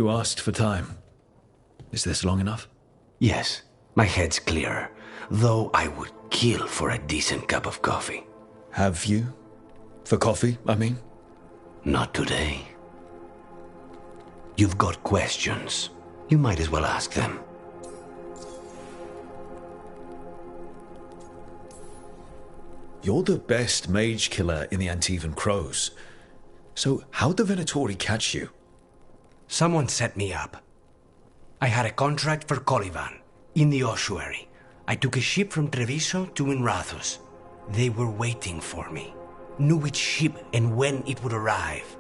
You asked for time. Is this long enough? Yes, my head's clearer, though I would kill for a decent cup of coffee. Have you? For coffee, I mean? Not today. You've got questions. You might as well ask them. You're the best mage killer in the Antivan Crows. So how'd the Venatori catch you? Someone set me up. I had a contract for Colivan, in the ossuary. I took a ship from Treviso to Inrathus. They were waiting for me. Knew which ship and when it would arrive.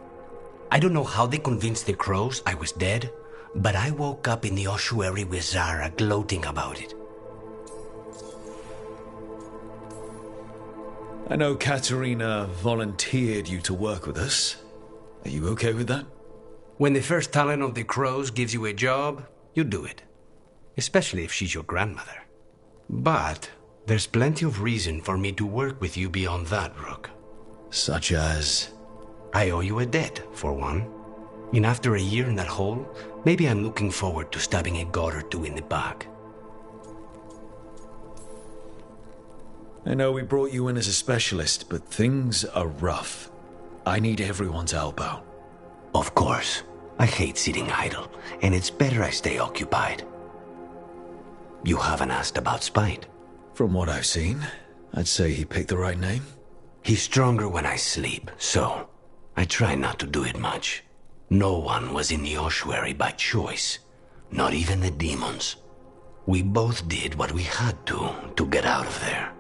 I don't know how they convinced the Crows I was dead, but I woke up in the ossuary with Zara gloating about it. I know Katerina volunteered you to work with us. Are you okay with that? When the first talent of the Crows gives you a job, you do it. Especially if she's your grandmother. But there's plenty of reason for me to work with you beyond that, Rook. Such as? I owe you a debt, for one. And after a year in that hole, maybe I'm looking forward to stabbing a god or two in the back. I know we brought you in as a specialist, but things are rough. I need everyone's help out. Of course. I hate sitting idle, and it's better I stay occupied. You haven't asked about Spite. From what I've seen, I'd say he picked the right name. He's stronger when I sleep, so I try not to do it much. No one was in the ossuary by choice, not even the demons. We both did what we had to get out of there.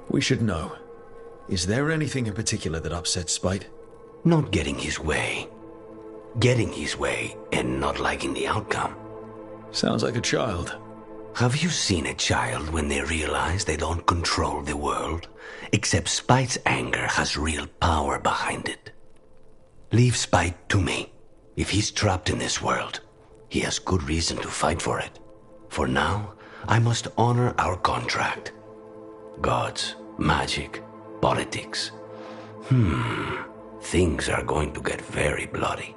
We should know. Is there anything in particular that upsets Spite? Not getting his way. Getting his way and not liking the outcome. Sounds like a child. Have you seen a child when they realize they don't control the world? Except Spite's anger has real power behind it. Leave Spite to me. If he's trapped in this world, he has good reason to fight for it. For now, I must honor our contract. Gods, magic, politics. Things are going to get very bloody.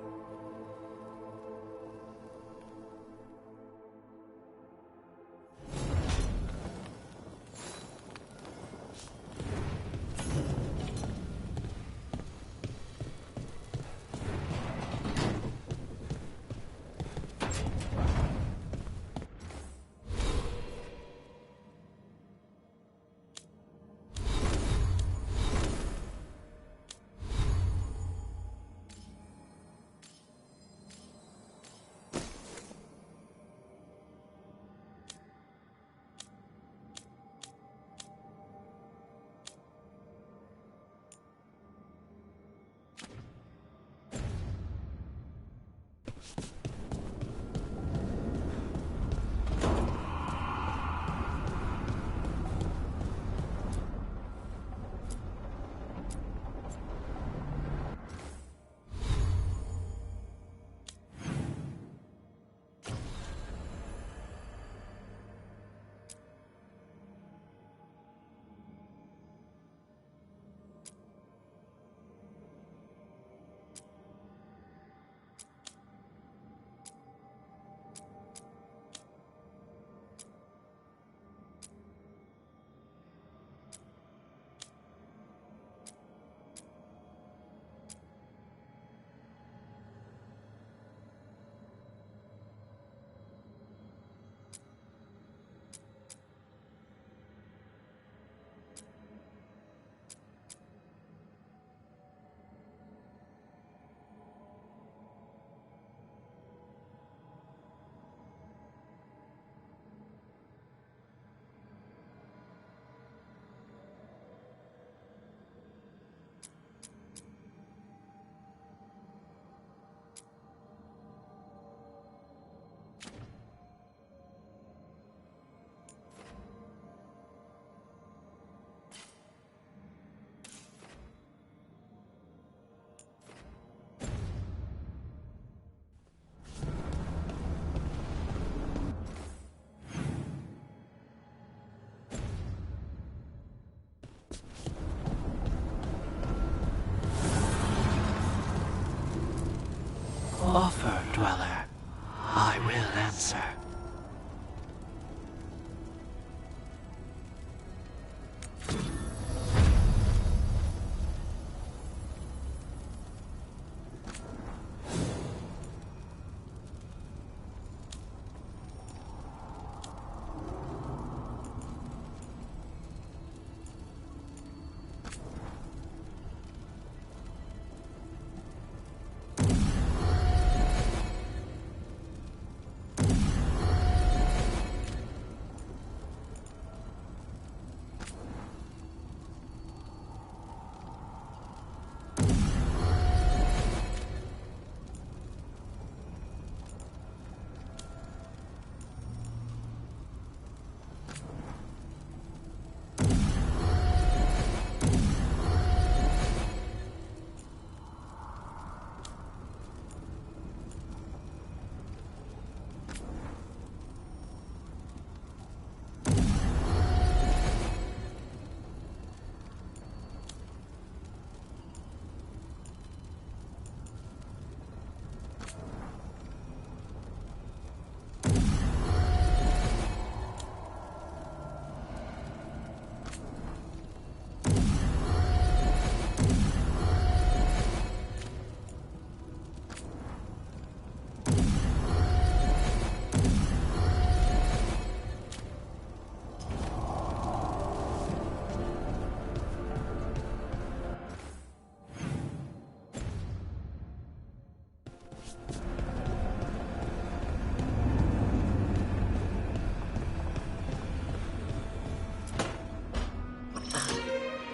offer, Dweller, I will answer.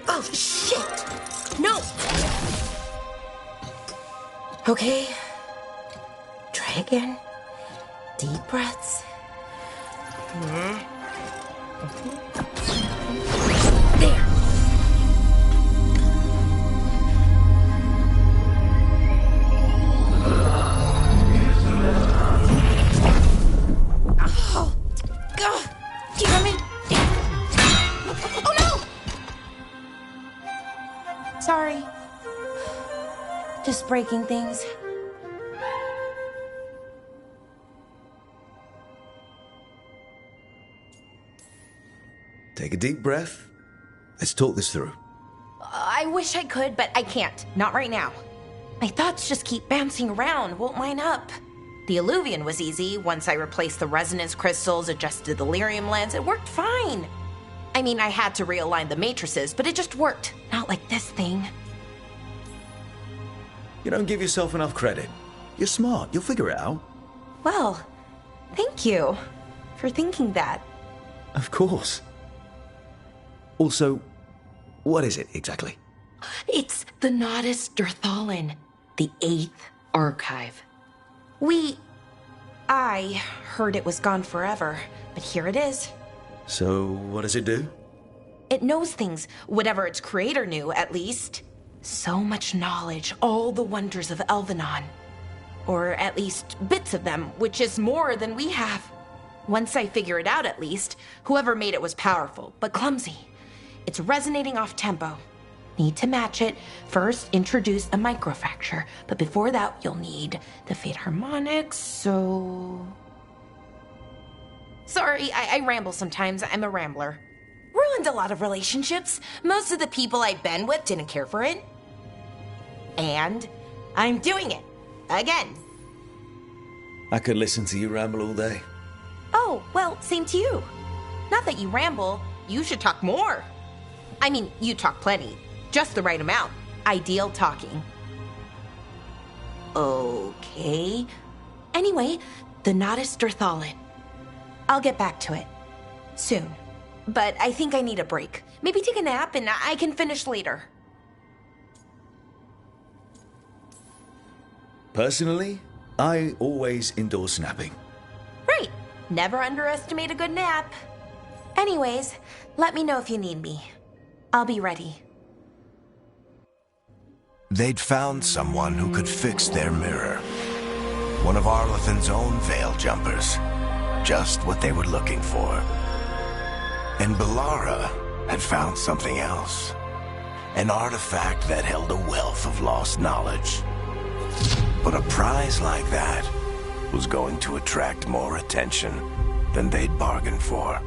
Oh, shit! No! Okay. Try again. Deep breaths. There. Oh, God. Damn it. Oh, no! Sorry. Just breaking things. Take a deep breath. Let's talk this through. I wish I could, but I can't. Not right now. My thoughts just keep bouncing around, won't line up. The Illuvian was easy. Once I replaced the resonance crystals, adjusted the lyrium lens, it worked fine. I mean, I had to realign the matrices, but it just worked. Not like this thing. You don't give yourself enough credit. You're smart. You'll figure it out. Well, thank you for thinking that. Of course. Also, what is it exactly? It's the Nodus Durthalin, the 8th archive. I heard it was gone forever, but here it is. So, what does it do? It knows things, whatever its creator knew, at least. So much knowledge, all the wonders of Elvenon. Or at least bits of them, which is more than we have. Once I figure it out, at least, whoever made it was powerful, but clumsy. It's resonating off tempo. Need to match it. First, introduce a microfracture, but before that, you'll need the Fate harmonics, so... Sorry, I ramble sometimes. I'm a rambler. Ruined a lot of relationships. Most of the people I've been with didn't care for it. And I'm doing it. Again. I could listen to you ramble all day. Oh, well, same to you. Not that you ramble. You should talk more. I mean, you talk plenty. Just the right amount. Ideal talking. Okay. Anyway, the Nodus Durthalin. I'll get back to it. Soon. But I think I need a break. Maybe take a nap and I can finish later. Personally, I always endorse napping. Right. Never underestimate a good nap. Anyways, let me know if you need me. I'll be ready. They'd found someone who could fix their mirror. One of Arlathan's own veil jumpers. Just what they were looking for. And Bellara had found something else. An artifact that held a wealth of lost knowledge. But a prize like that was going to attract more attention than they'd bargained for.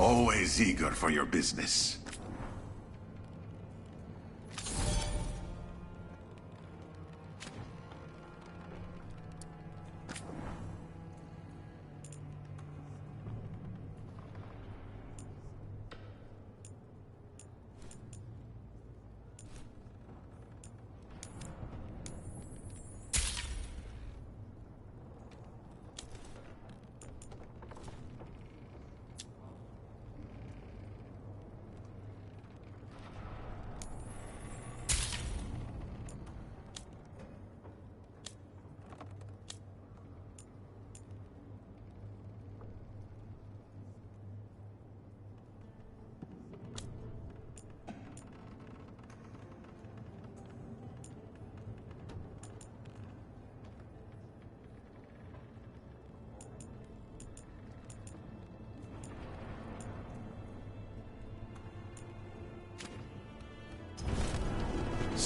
Always eager for your business.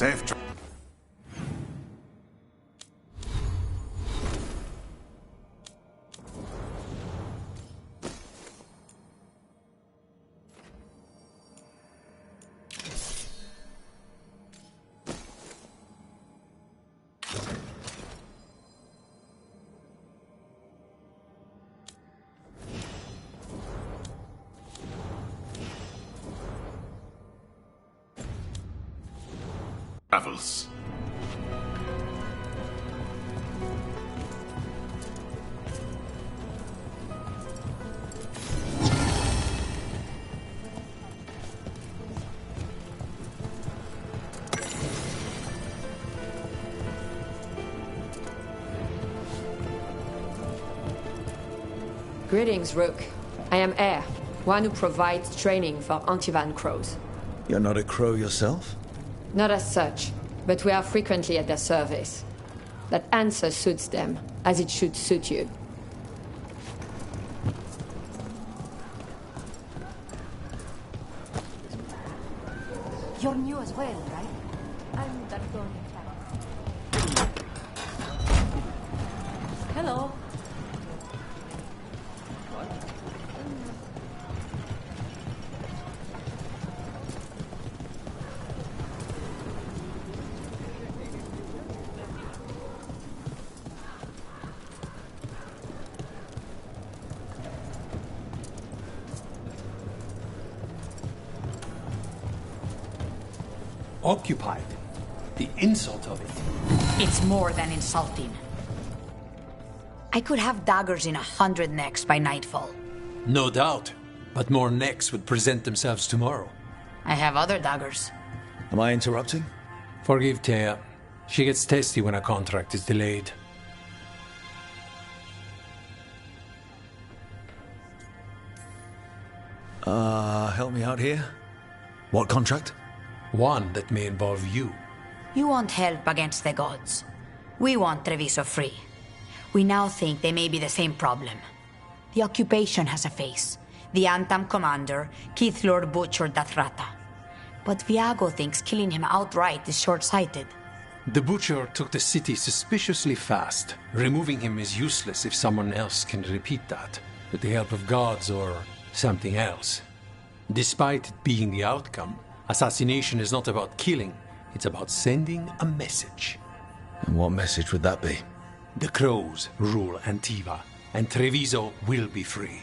Safe tra- travels. Greetings, Rook. I am Air, one who provides training for Antivan crows. You're not a crow yourself? Not as such, but we are frequently at their service. That answer suits them, as it should suit you. You're new as well, right? I'm Hello. Occupied. The insult of it. It's more than insulting. I could have daggers in 100 necks by nightfall. No doubt. But more necks would present themselves tomorrow. I have other daggers. Am I interrupting? Forgive Thea. She gets testy when a contract is delayed. Help me out here. What contract? One that may involve you. You want help against the gods. We want Treviso free. We now think they may be the same problem. The occupation has a face. The Antam commander, Keith Lord Butcher Dathrata. But Viago thinks killing him outright is short-sighted. The Butcher took the city suspiciously fast. Removing him is useless if someone else can repeat that, with the help of gods or something else. Despite it being the outcome, assassination is not about killing, it's about sending a message. And what message would that be? The Crows rule Antiva, and Treviso will be free.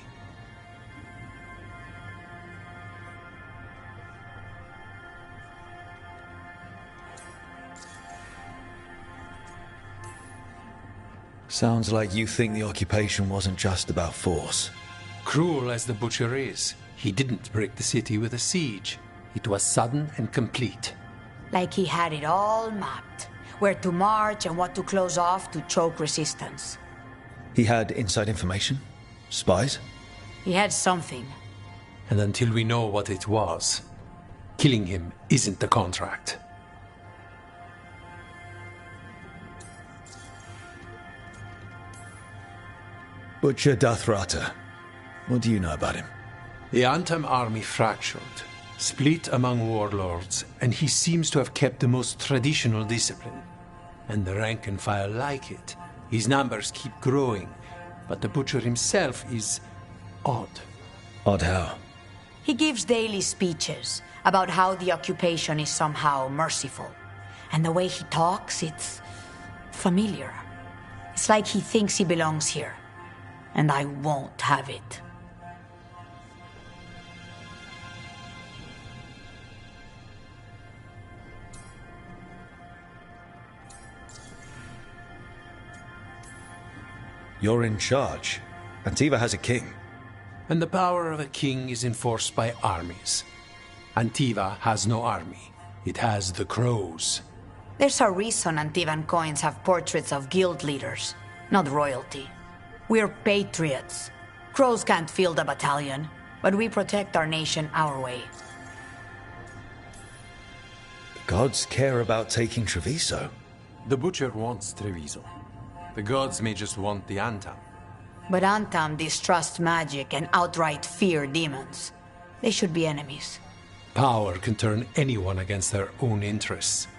Sounds like you think the occupation wasn't just about force. Cruel as the Butcher is, he didn't break the city with a siege. It was sudden and complete. Like he had it all mapped. Where to march and what to close off to choke resistance. He had inside information? Spies? He had something. And until we know what it was, killing him isn't the contract. Butcher Dathrata. What do you know about him? The Antam army fractured, split among warlords, and he seems to have kept the most traditional discipline. And the rank and file like it. His numbers keep growing, but the Butcher himself is odd. Odd how? He gives daily speeches about how the occupation is somehow merciful. And the way he talks, it's familiar. It's like he thinks he belongs here. And I won't have it. You're in charge. Antiva has a king. And the power of a king is enforced by armies. Antiva has no army. It has the crows. There's a reason Antivan coins have portraits of guild leaders, not royalty. We're patriots. Crows can't field a battalion, but we protect our nation our way. The gods care about taking Treviso. The Butcher wants Treviso. The gods may just want the Antam. But Antam distrust magic and outright fear demons. They should be enemies. Power can turn anyone against their own interests,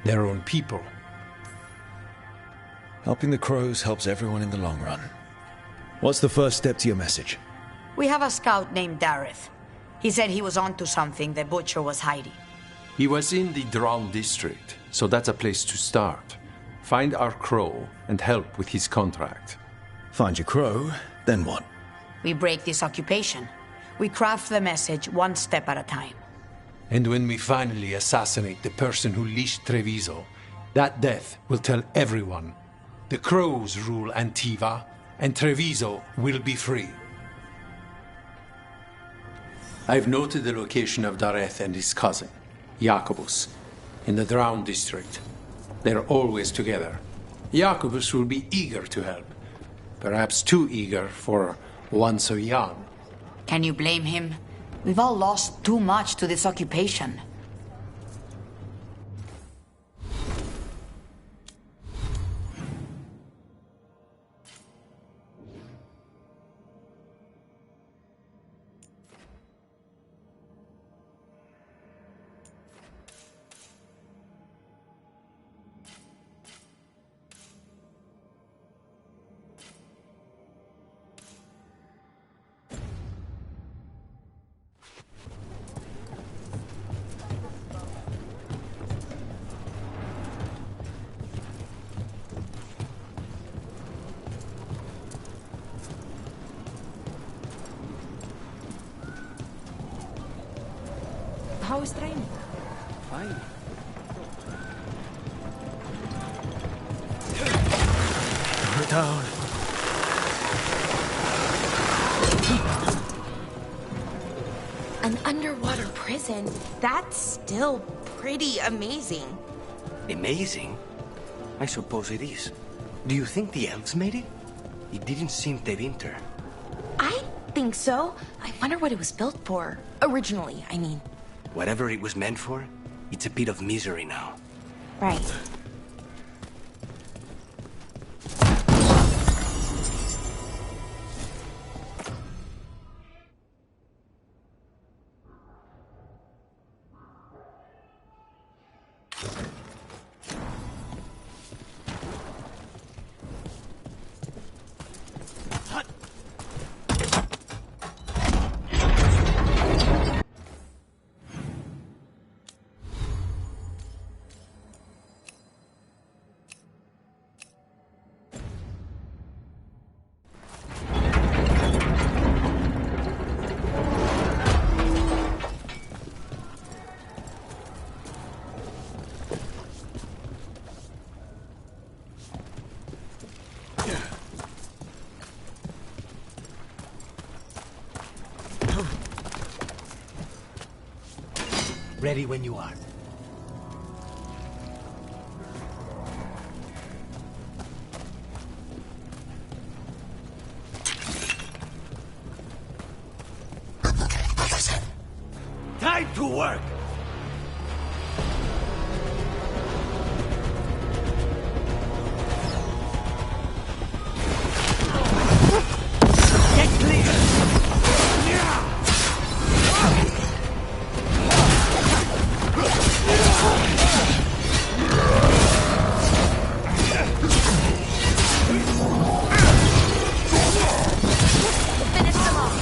their own people. Helping the crows helps everyone in the long run. What's the first step to your message? We have a scout named Dareth. He said he was onto something the Butcher was hiding. He was in the Drown district, so that's a place to start. Find our crow and help with his contract. Find your crow, then what? We break this occupation. We craft the message one step at a time. And when we finally assassinate the person who leashed Treviso, that death will tell everyone. The crows rule Antiva, and Treviso will be free. I've noted the location of Dareth and his cousin, Jacobus, in the Drown district. They're always together. Jacobus will be eager to help. Perhaps too eager for one so young. Can you blame him? We've all lost too much to this occupation. How is training? Fine. Put down. An underwater prison? That's still pretty amazing. Amazing? I suppose it is. Do you think the elves made it? It didn't seem to winter. I think so. I wonder what it was built for. Originally, I mean. Whatever it was meant for, it's a pit of misery now. Right. Ready when you are. Time to work! Get clear! Finish them off.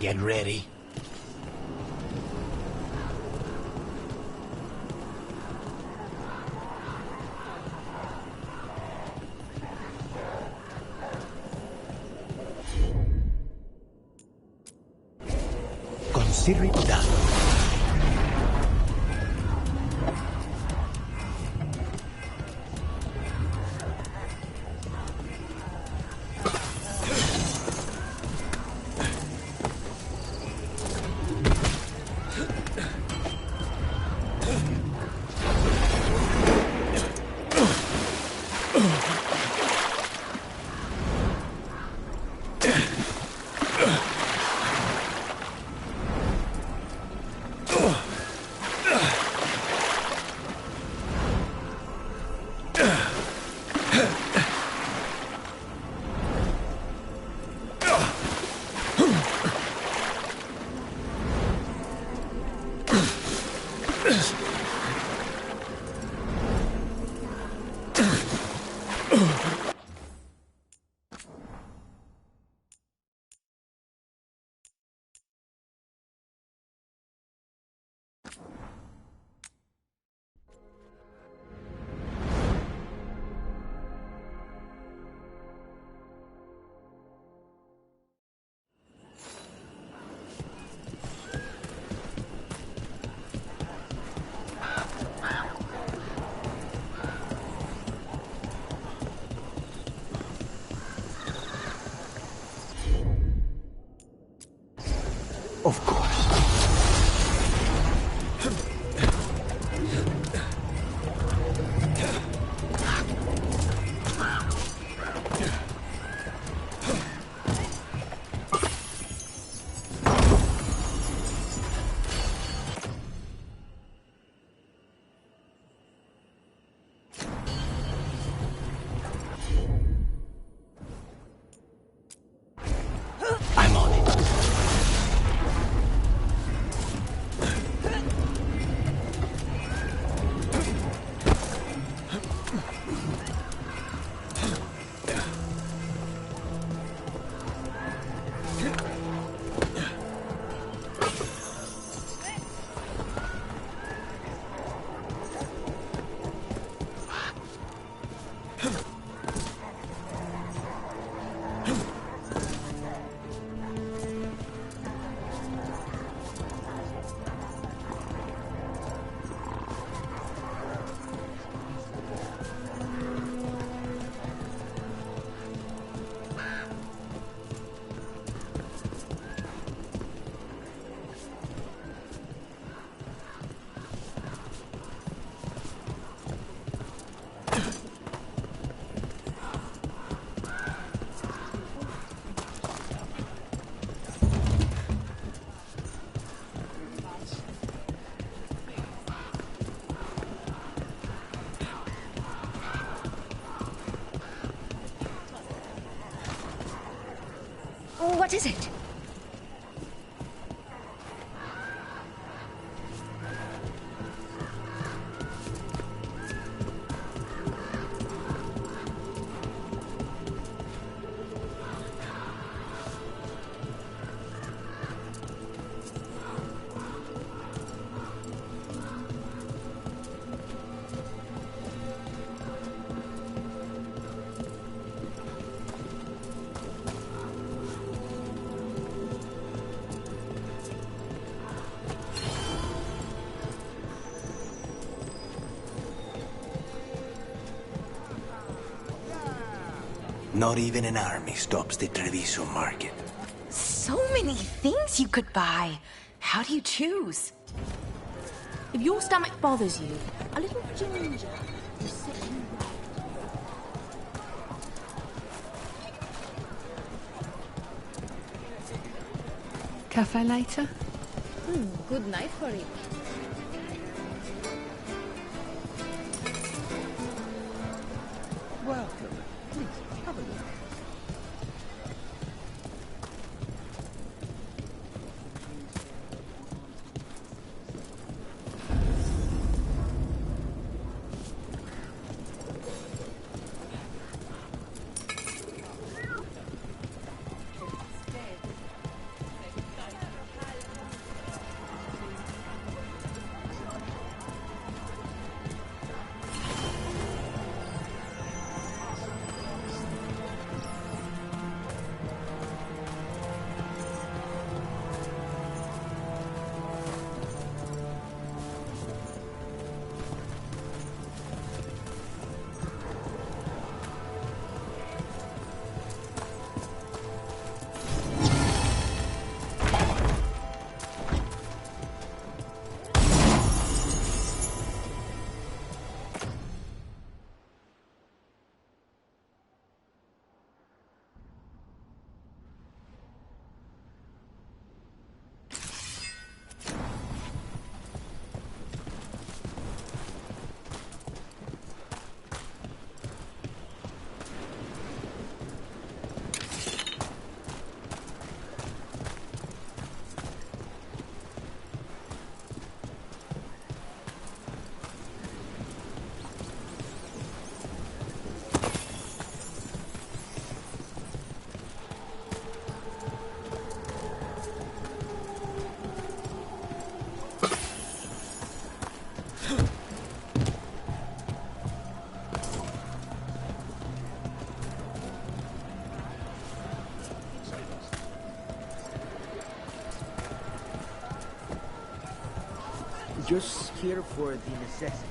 Get ready. Consider it done. Of course. I'm on it. What is it? Not even an army stops the Treviso market. So many things you could buy. How do you choose? If your stomach bothers you, a little ginger will set you right. Cafe later? Good night for it. Welcome. Please, have a look. just here for the necessities.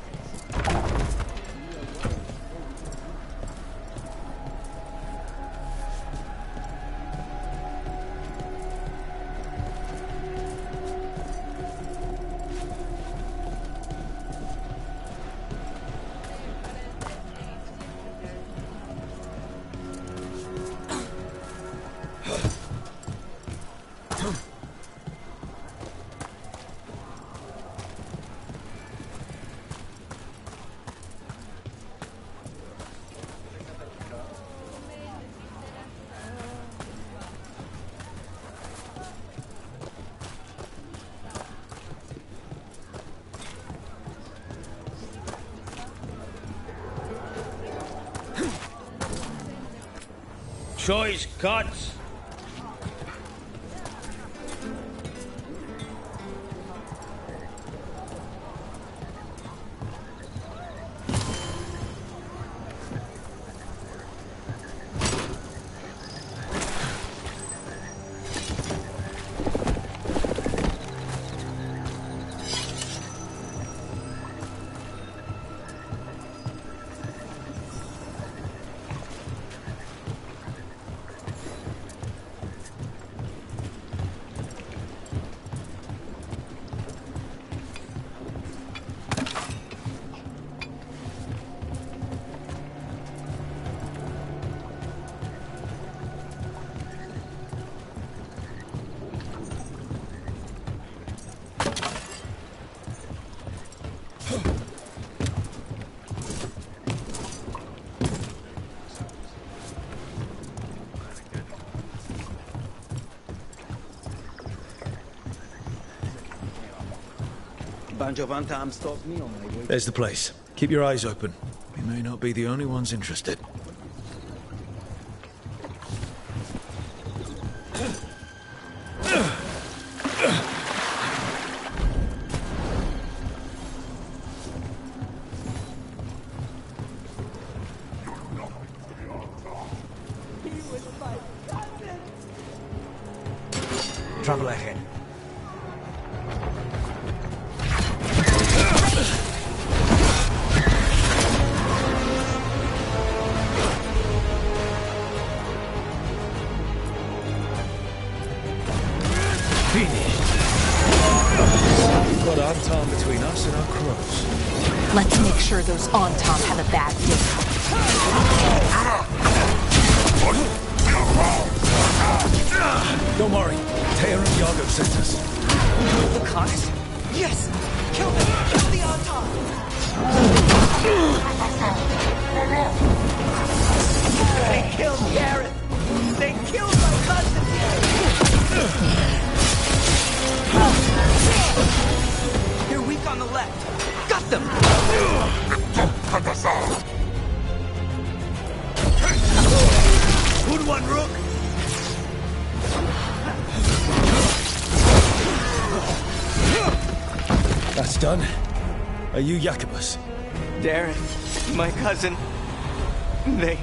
Choice cuts. Bunch of untimed stopped me on my way. There's the place. Keep your eyes open. We may not be the only ones interested. Trouble ahead. We've got Anton between us and our crows. Let's make sure those Anton have a bad day. Don't worry. Taya and Yago sent us. The cons? Yes! Kill them! Kill the Anton! They killed Gareth! They killed my cousin! They're weak on the left. Got them! Good one, Rook! That's done. Are you Jacobus? Darren, my cousin. They...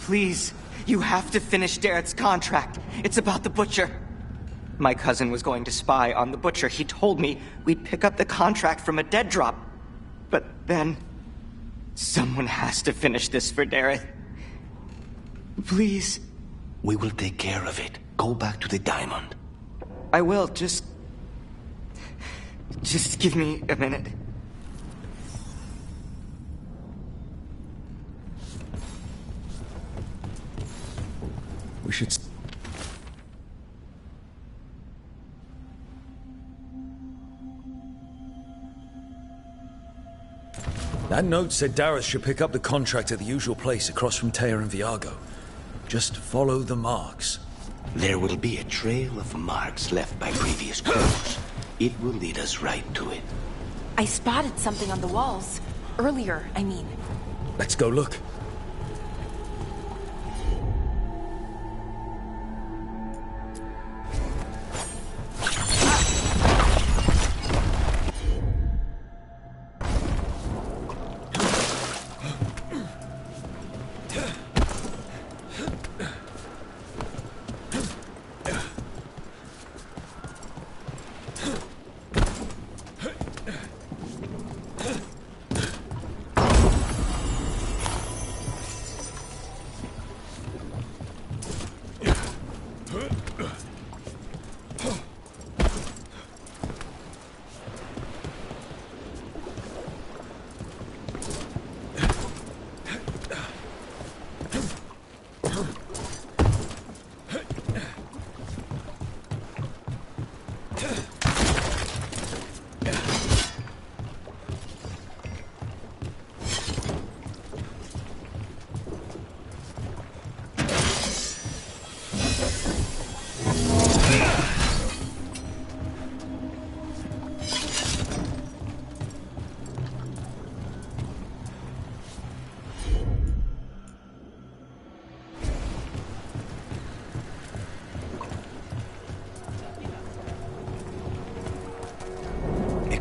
please. You have to finish Darrett's contract. It's about the Butcher. My cousin was going to spy on the Butcher. He told me we'd pick up the contract from a dead drop. But then... someone has to finish this for Darrett. Please. We will take care of it. Go back to the diamond. I will, just give me a minute. We should... That note said Dareth should pick up the contract at the usual place across from Teir and Viago. Just follow the marks. There will be a trail of marks left by previous crows. It will lead us right to it. I spotted something on the walls. Earlier, I mean. Let's go look.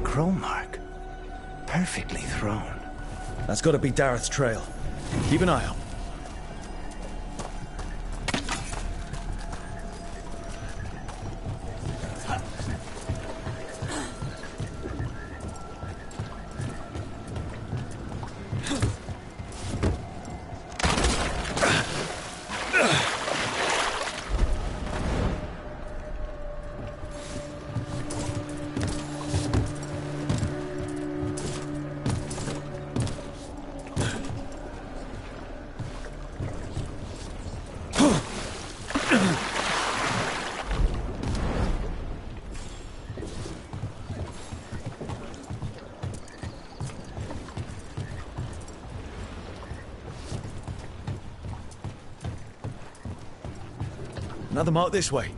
Crow mark. Perfectly thrown. That's gotta be Dareth's trail. Keep an eye out. Another mark this way.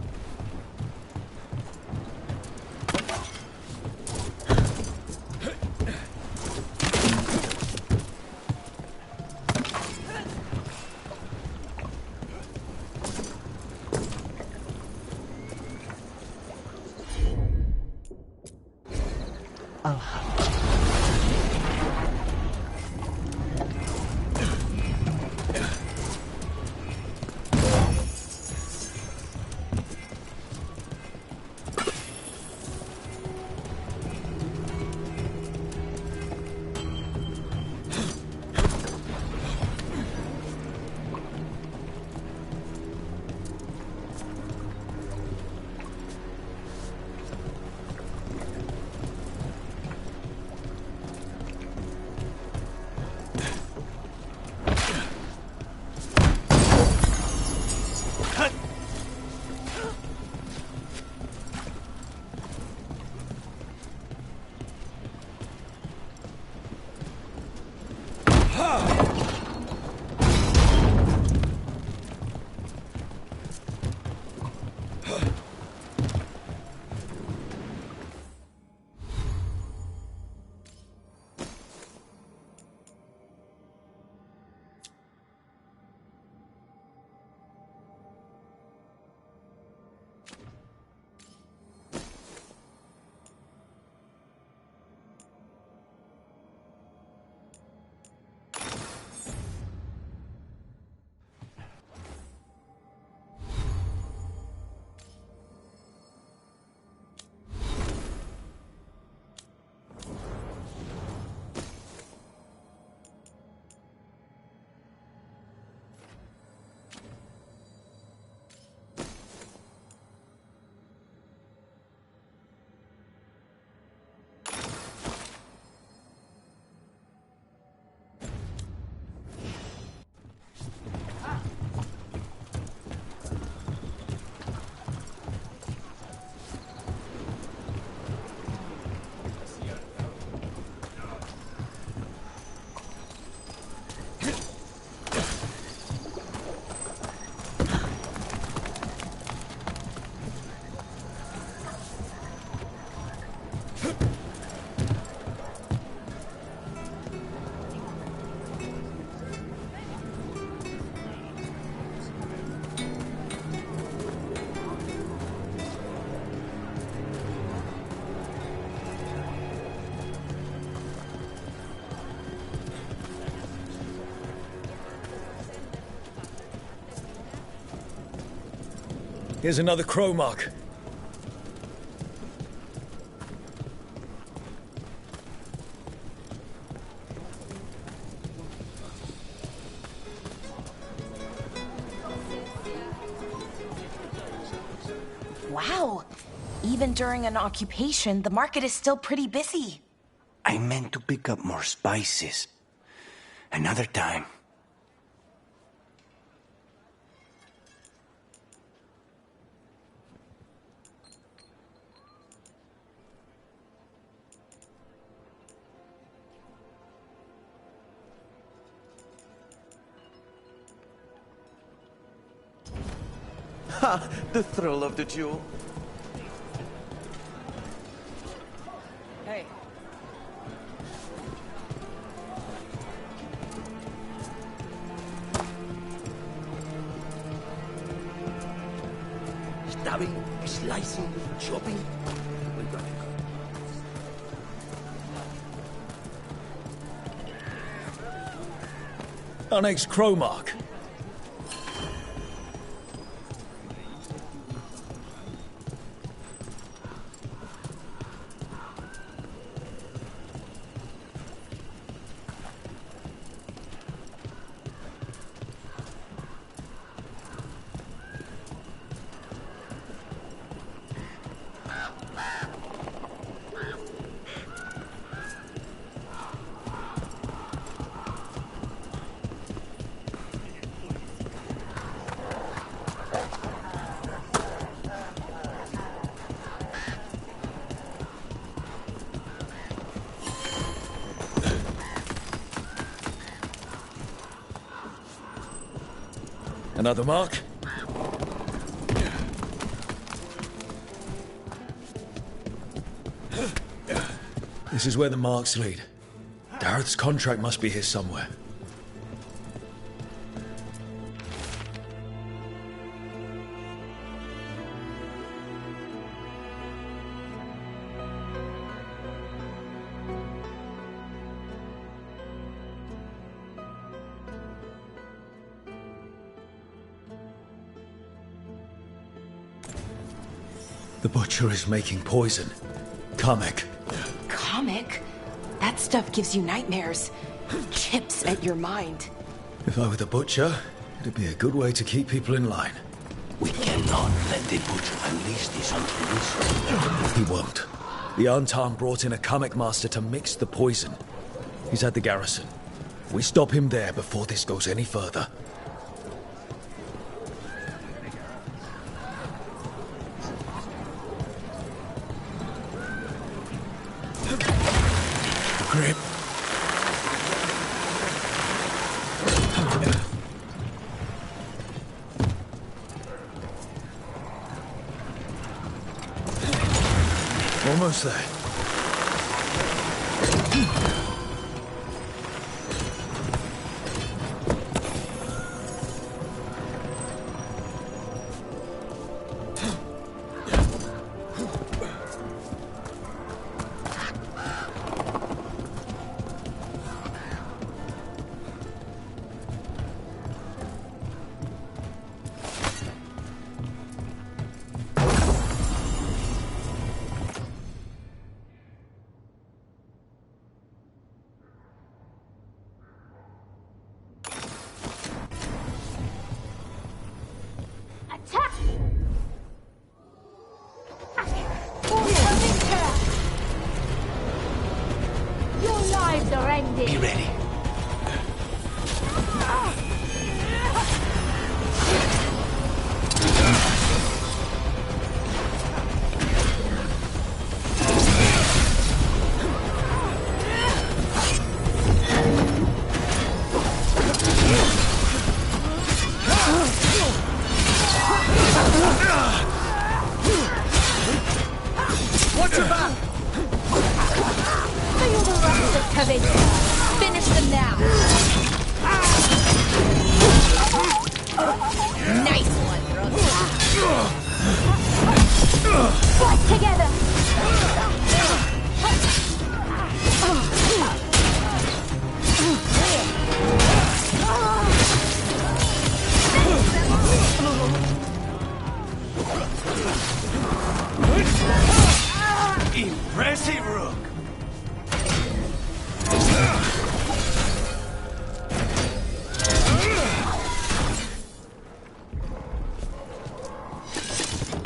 Here's another crow mark. Wow. Even during an occupation, the market is still pretty busy. I meant to pick up more spices. Another time. Ha! The thrill of the duel. Hey. Stabbing, slicing, chopping. Our next crow mark. Another mark. This is where the marks lead. Dareth's contract must be here somewhere. The butcher is making poison. Kamek. Comic? That stuff gives you nightmares. Chips at your mind. If I were the butcher, it'd be a good way to keep people in line. We cannot let the butcher unleash this on police. He won't. The Antan brought in a Kamek master to mix the poison. He's at the garrison. We stop him there before this goes any further. Grip. Almost there.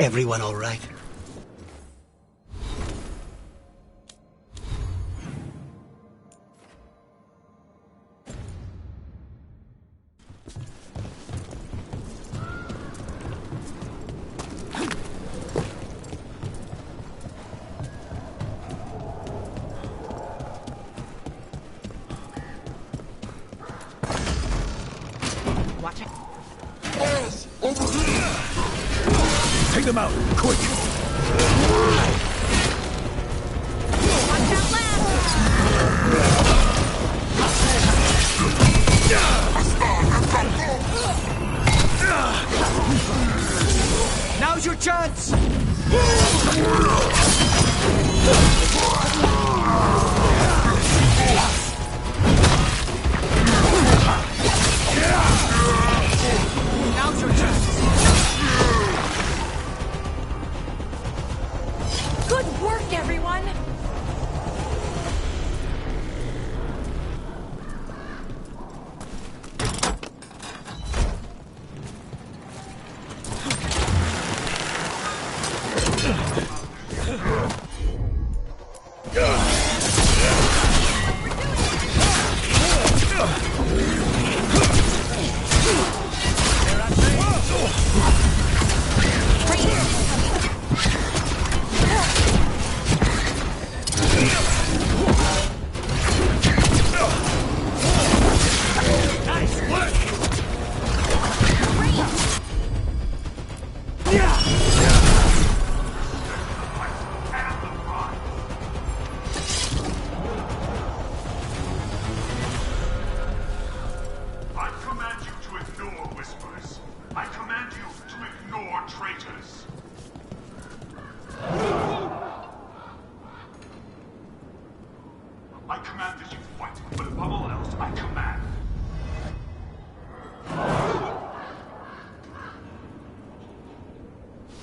Everyone all right? Watch it. Take them out, quick! Watch out left! Now's your chance! Now's your chance! Good work, everyone! I command you to ignore whispers. I command you to ignore traitors. I command that you fight, but above all else, I command.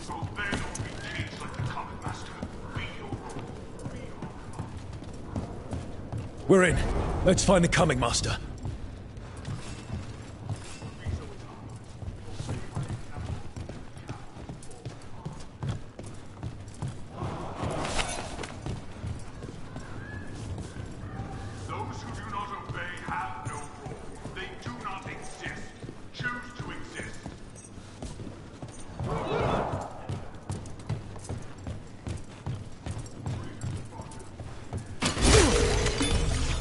So then you'll be caged like the Comet Master. Be your role. Be your... We're in. Let's find the coming master. Those who do not obey have no role. They do not exist. Choose to exist.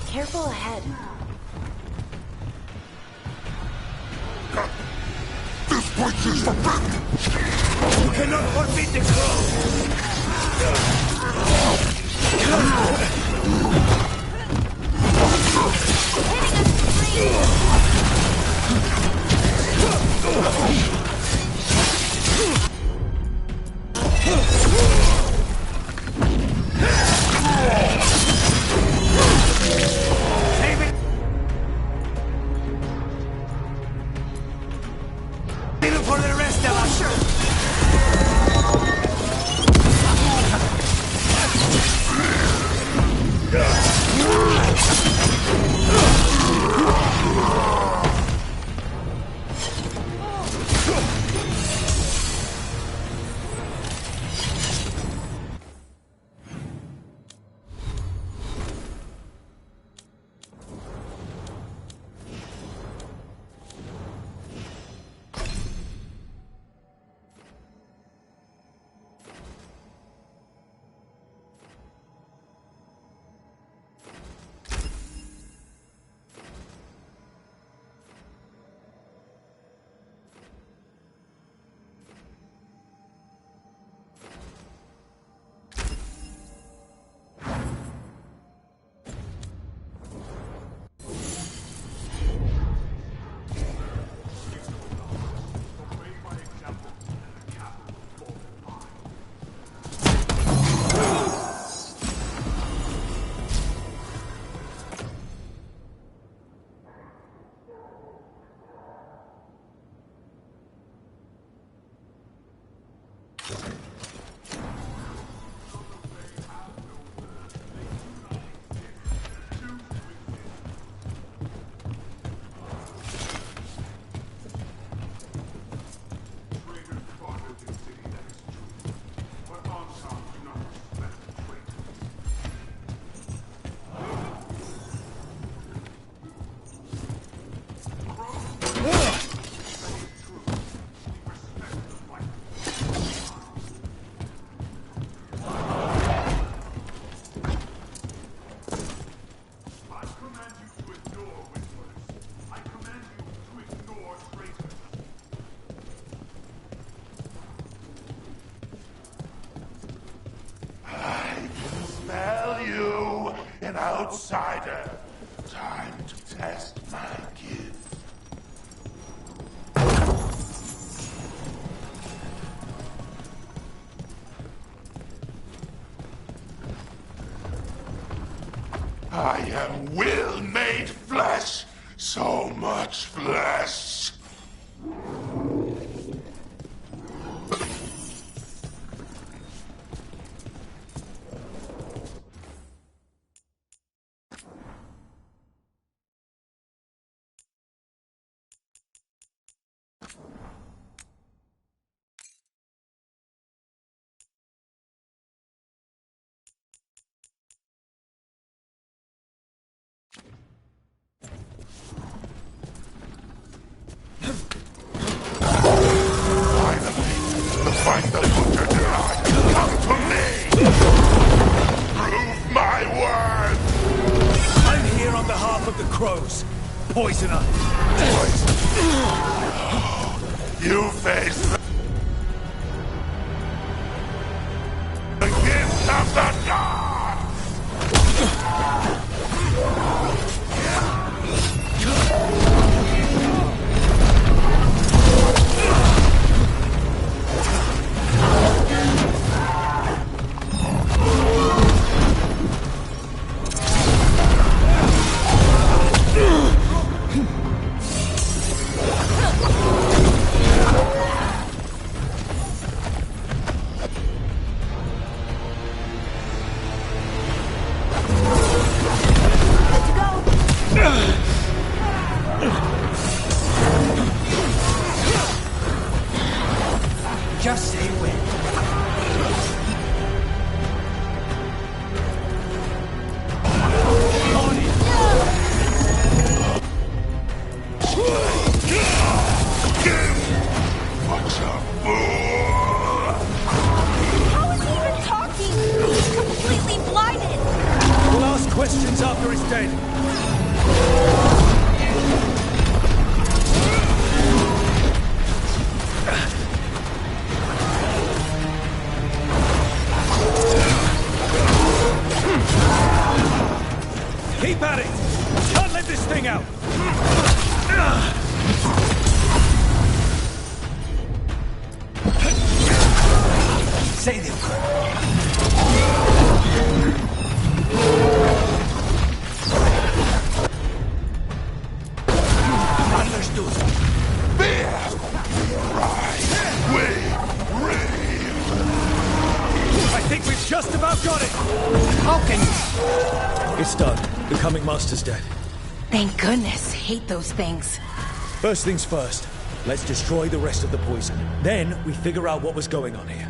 Careful ahead. This place is forbidden! You cannot forbid the Even for the rest of us. Sure. outsider. Time to test my gift. I am will made flesh. So much flesh. Find the butcher god! Come to me! Prove my worth! I'm here on behalf of the crows. Poisoner. You face the gift of the gods! Just say when. What's a fool? How is he even talking? He's completely blinded! We'll ask questions after he's dead. Keep at it! Can't let this thing out! Say the word. Understood. Fear! Rise! We reign! I think we've just about got it! How can you? It's done. The Comic Master's dead. Thank goodness. Hate those things. First things first. Let's destroy the rest of the poison. Then we figure out what was going on here.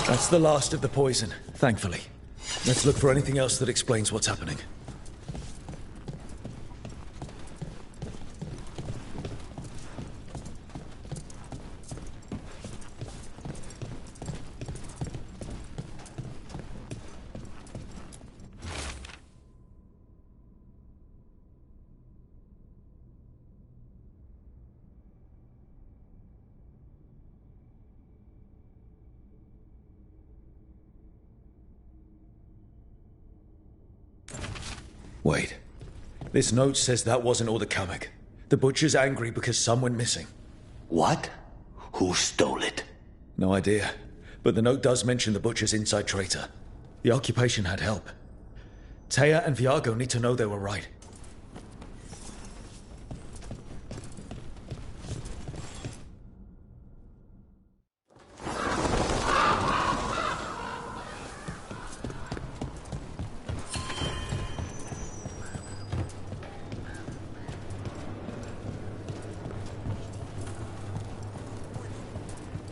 That's the last of the poison, thankfully. Let's look for anything else that explains what's happening. Wait. This note says that wasn't all the Kamek. The Butcher's angry because some went missing. What? Who stole it? No idea. But the note does mention the Butcher's inside traitor. The occupation had help. Taya and Viago need to know they were right.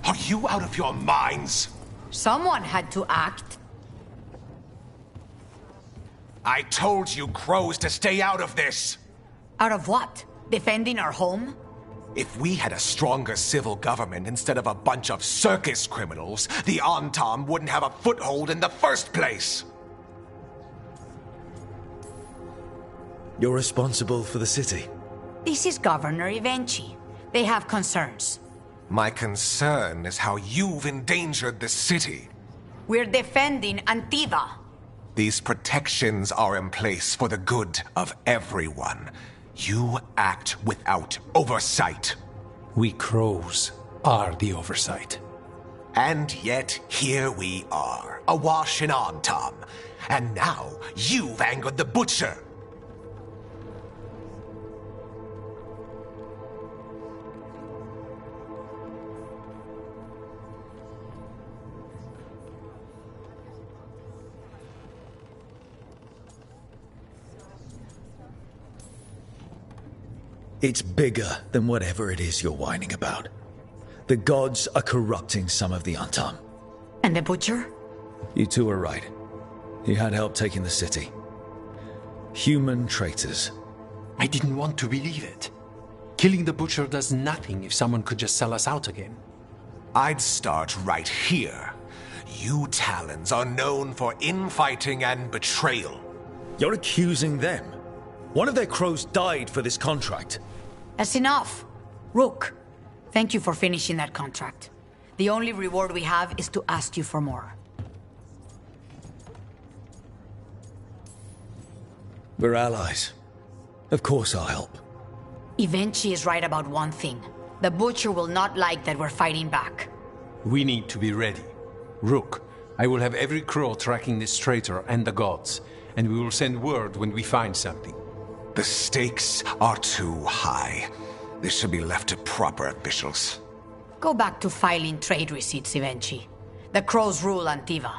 Are you out of your minds? Someone had to act. I told you crows to stay out of this! Out of what? Defending our home? If we had a stronger civil government instead of a bunch of circus criminals, the Antam wouldn't have a foothold in the first place! You're responsible for the city. This is Governor Evenchi. They have concerns. My concern is how you've endangered the city. We're defending Antiva. These protections are in place for the good of everyone. You act without oversight. We crows are the oversight. And yet, here we are, awash in Antam. And now, you've angered the Butcher. It's bigger than whatever it is you're whining about. The gods are corrupting some of the Antam. And the Butcher? You two are right. He had help taking the city. Human traitors. I didn't want to believe it. Killing the Butcher does nothing if someone could just sell us out again. I'd start right here. You Talons are known for infighting and betrayal. You're accusing them. One of their crows died for this contract. That's enough. Rook, thank you for finishing that contract. The only reward we have is to ask you for more. We're allies. Of course I'll help. Evenchi is right about one thing. The Butcher will not like that we're fighting back. We need to be ready. Rook, I will have every crow tracking this traitor and the gods, and we will send word when we find something. The stakes are too high. This should be left to proper officials. Go back to filing trade receipts, Evenchi. The crows rule Antiva.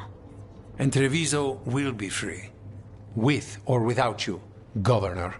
And Treviso will be free. With or without you, Governor.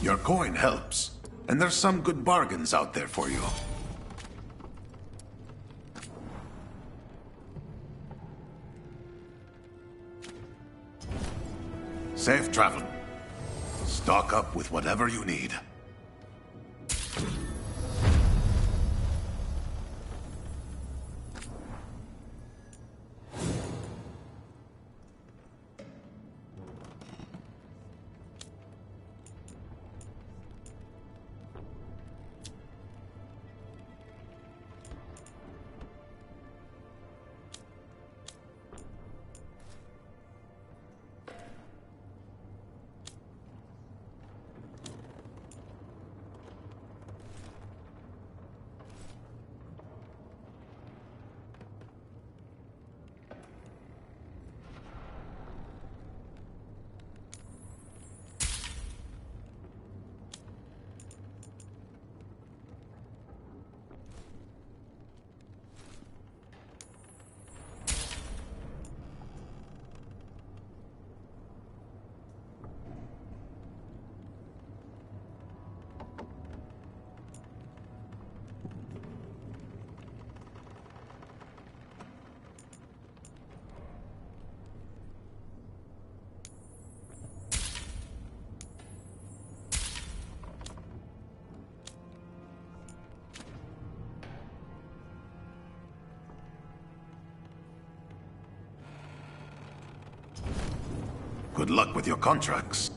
Your coin helps, and there's some good bargains out there for you. Safe travel. Stock up with whatever you need. Good luck with your contracts.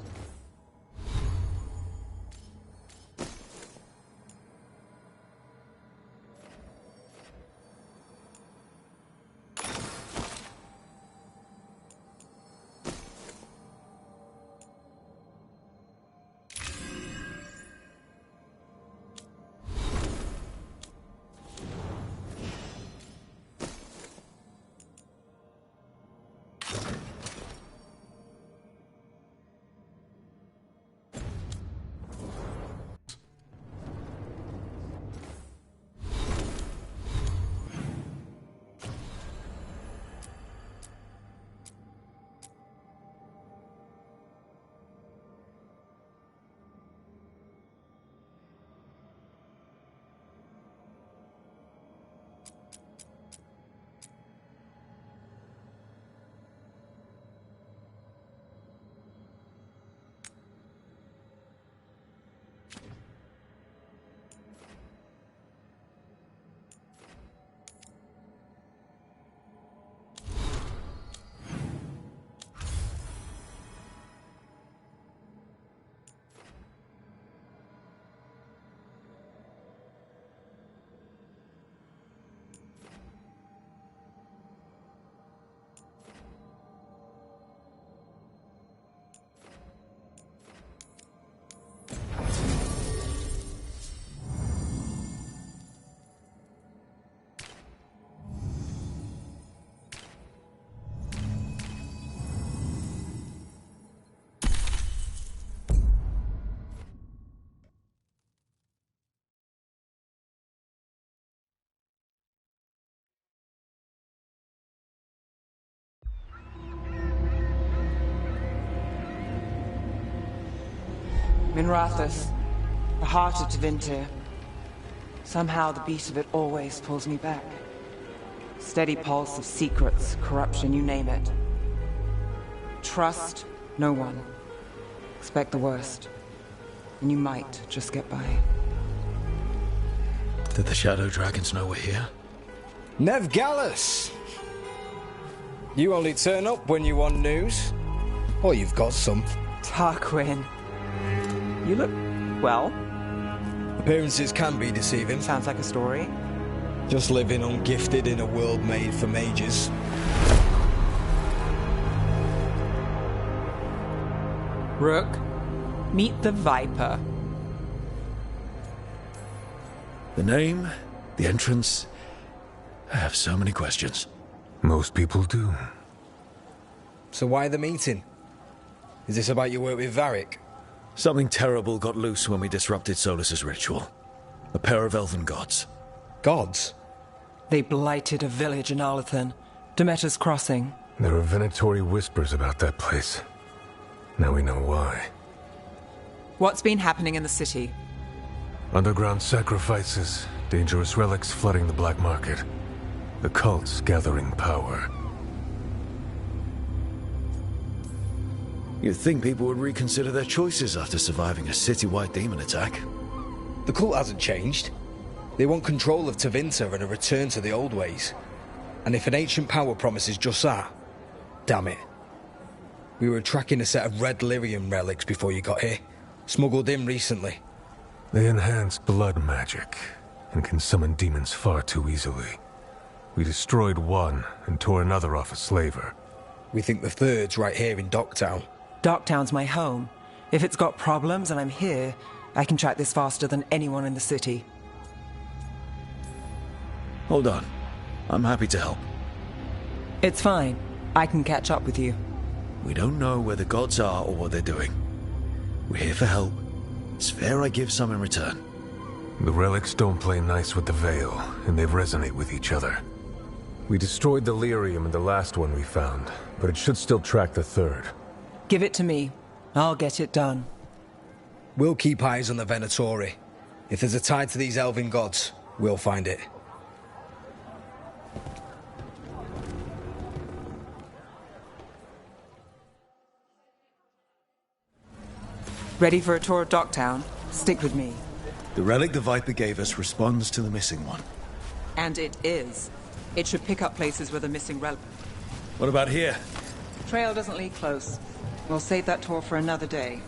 Minrathous, the heart of Tevinter. Somehow the beat of it always pulls me back. Steady pulse of secrets, corruption, you name it. Trust no one. Expect the worst. And you might just get by. Did the Shadow Dragons know we're here? Nev Gallus! You only turn up when you want news. Or you've got some. Tarquin. You look... well. Appearances can be deceiving. Sounds like a story. Just living ungifted in a world made for mages. Rook, meet the Viper. The name, the entrance... I have so many questions. Most people do. So why the meeting? Is this about your work with Varric? Something terrible got loose when we disrupted Solus's ritual. A pair of elven gods. Gods? They blighted a village in Arlathan. Demeter's Crossing. There are venatory whispers about that place. Now we know why. What's been happening in the city? Underground sacrifices, dangerous relics flooding the black market. The cults gathering power. You'd think people would reconsider their choices after surviving a city-wide demon attack. The cult hasn't changed. They want control of Tevinter and a return to the old ways. And if an ancient power promises just that, damn it. We were tracking a set of red lyrium relics before you got here. Smuggled in recently. They enhance blood magic and can summon demons far too easily. We destroyed one and tore another off a slaver. We think the third's right here in Docktown. Docktown's my home. If it's got problems and I'm here, I can track this faster than anyone in the city. Hold on. I'm happy to help. It's fine. I can catch up with you. We don't know where the gods are or what they're doing. We're here for help. It's fair I give some in return. The relics don't play nice with the Veil, and they resonate with each other. We destroyed the lyrium in the last one we found, but it should still track the third. Give it to me. I'll get it done. We'll keep eyes on the Venatori. If there's a tie to these elven gods, we'll find it. Ready for a tour of Docktown? Stick with me. The relic the Viper gave us responds to the missing one. And it is. It should pick up places where the missing relic... What about here? Trail doesn't lead close. We'll save that tour for another day.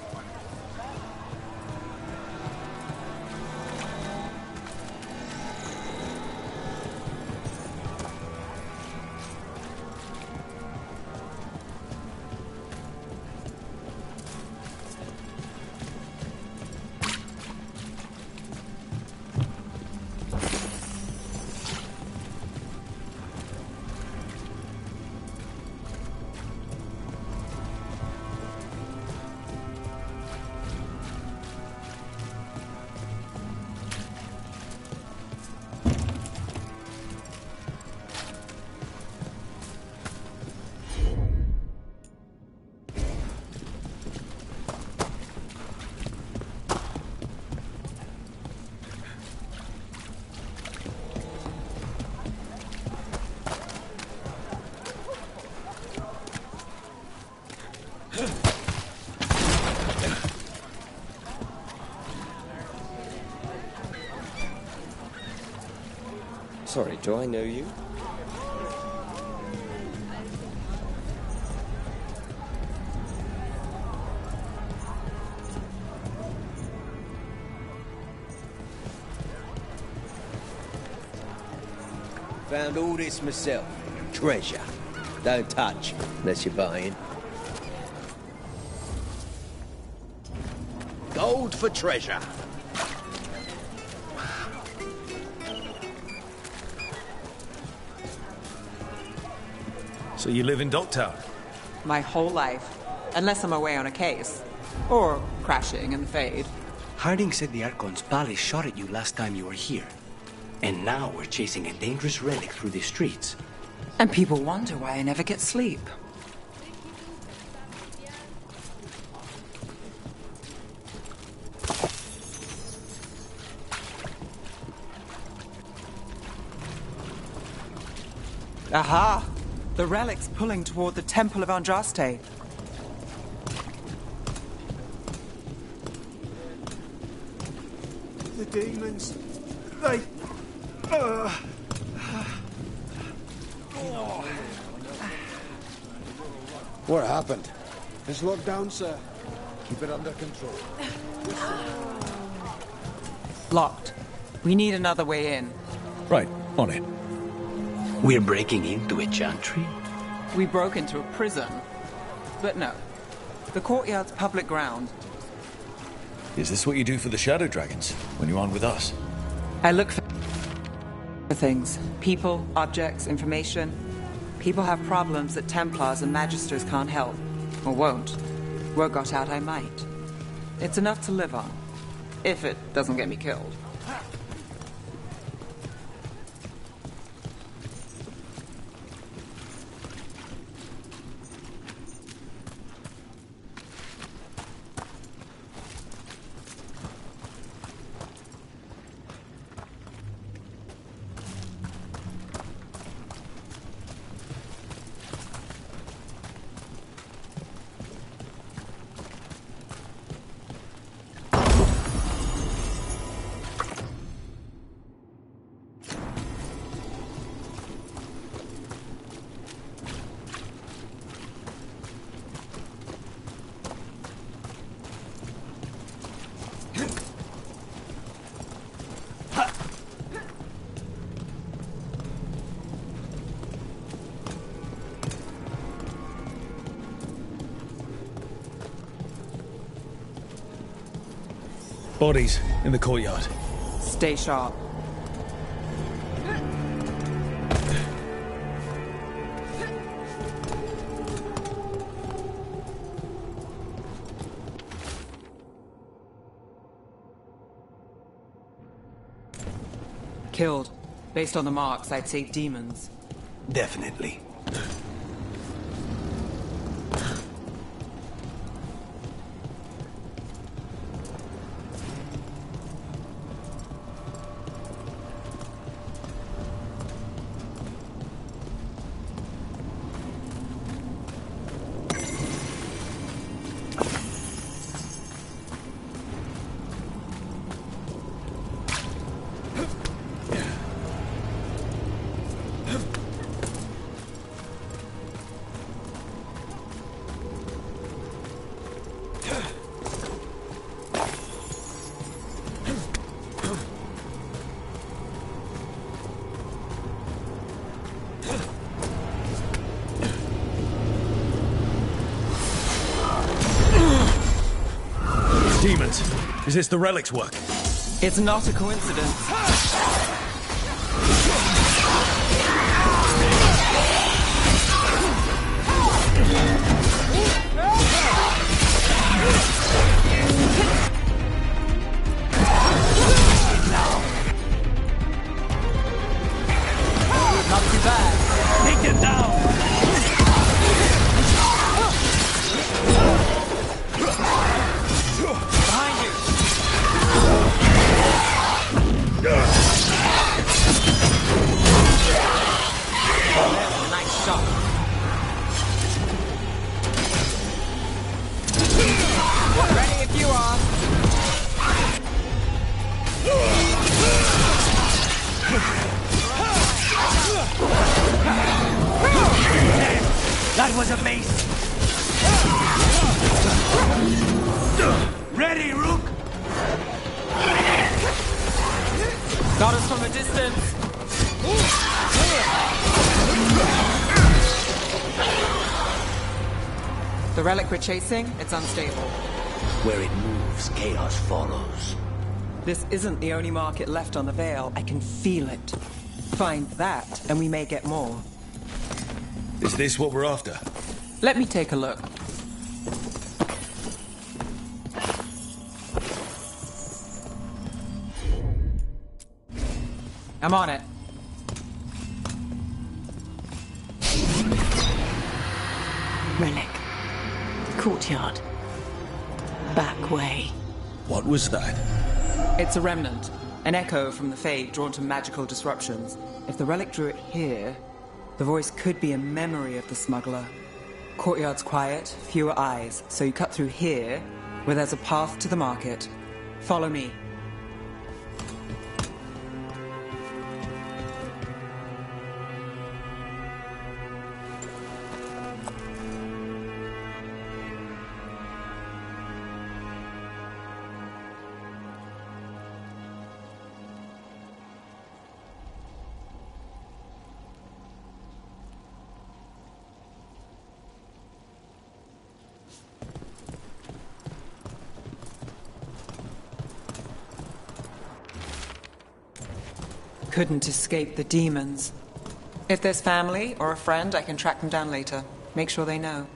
Sorry, do I know you? Found all this myself. Treasure. Don't touch, unless you're buying. Gold for treasure. So you live in Docktown? My whole life. Unless I'm away on a case. Or crashing in the Fade. Harding said the Archon's palace shot at you last time you were here. And now we're chasing a dangerous relic through the streets. And people wonder why I never get sleep. Aha! The relic's pulling toward the Temple of Andraste. The demons. They... What happened? It's locked down, sir. Keep it under control. Locked. We need another way in. Right, on it. We're breaking into a chantry? We broke into a prison. But no. The courtyard's public ground. Is this what you do for the Shadow Dragons, when you aren't with us? I look for things. People, objects, information. People have problems that Templars and Magisters can't help. Or won't. Word got out I might. It's enough to live on. If it doesn't get me killed. Bodies in the courtyard. Stay sharp. Killed. Based on the marks, I'd say demons. Definitely. Demons, is this the relic's work? It's not a coincidence. Not too bad. Take them down! Behind you! Nice shot. Ready if you are. That was amazing. Ready, Rook? Got us from a distance. The relic we're chasing, it's unstable. Where it moves, chaos follows. This isn't the only market left on the Veil. I can feel it. Find that, and we may get more. Is this what we're after? Let me take a look. I'm on it. Relic. Courtyard. Back way. What was that? It's a remnant. An echo from the Fade drawn to magical disruptions. If the relic drew it here, the voice could be a memory of the smuggler. Courtyard's quiet, fewer eyes, so you cut through here, where there's a path to the market. Follow me. Couldn't escape the demons. If there's family or a friend, I can track them down later. Make sure they know.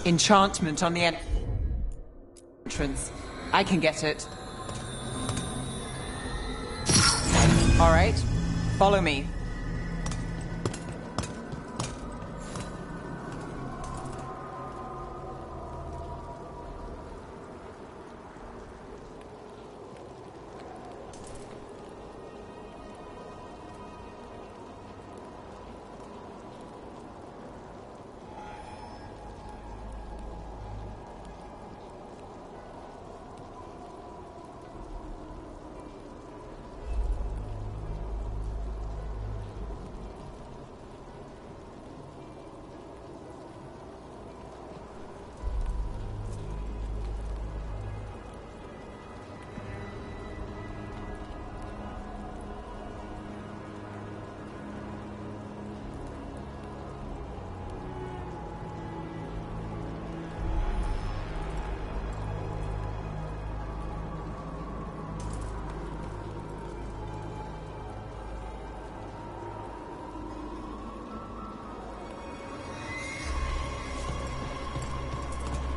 Enchantment on the entrance. I can get it. All right, follow me.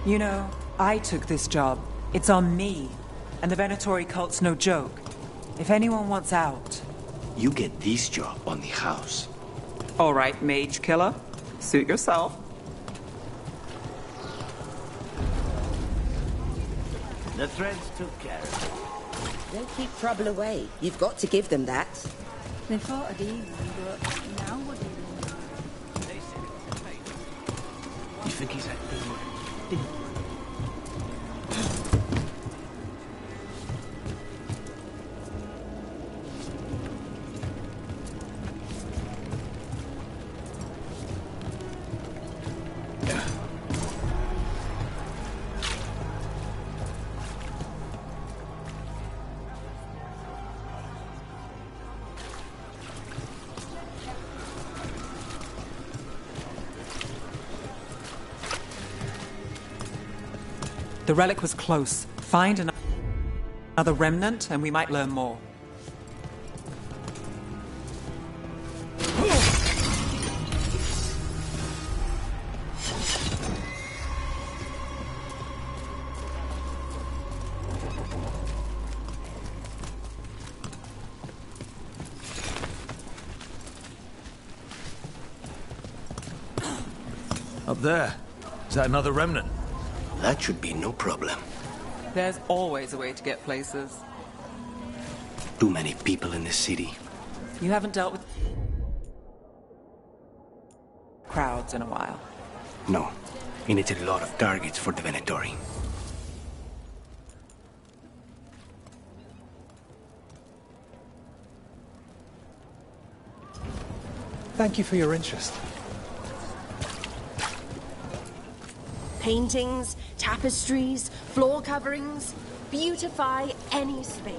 You know, I took this job. It's on me. And the Venatori cult's no joke. If anyone wants out... You get this job on the house. All right, mage killer. Suit yourself. The threads took care of it. Don't keep trouble away. You've got to give them that. They fought a demon, but now what do you You think he's acting like... The relic was close. Find another remnant, and we might learn more. Up there. Is that another remnant? That should be no problem. There's always a way to get places. Too many people in the city. You haven't dealt with crowds in a while. No. And it's a lot of targets for the Venatori. Thank you for your interest. Paintings, tapestries, floor coverings. Beautify any space.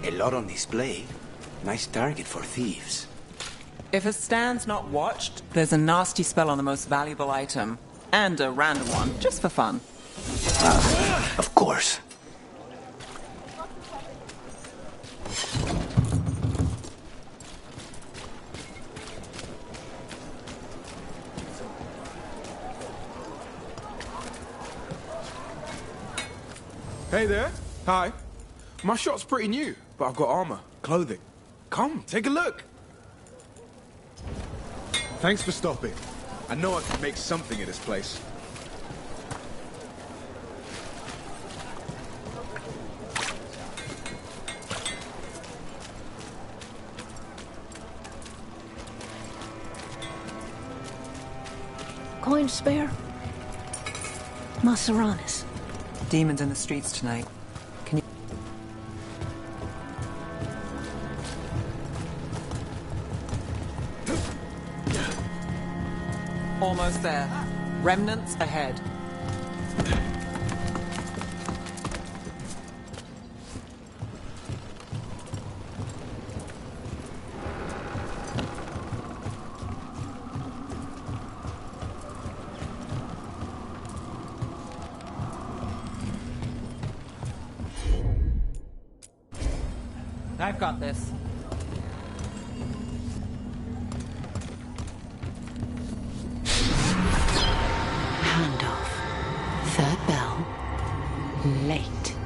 A lot on display. Nice target for thieves. If a stand's not watched, there's a nasty spell on the most valuable item. And a random one, just for fun. Of course. Hey there. Hi. My shop's pretty new, but I've got armor, clothing. Come, take a look. Thanks for stopping. I know I can make something of this place. Coin spare? Maseranis. Demons in the streets tonight. Can you... Almost there. Remnants ahead. I've got this. Third bell. Late.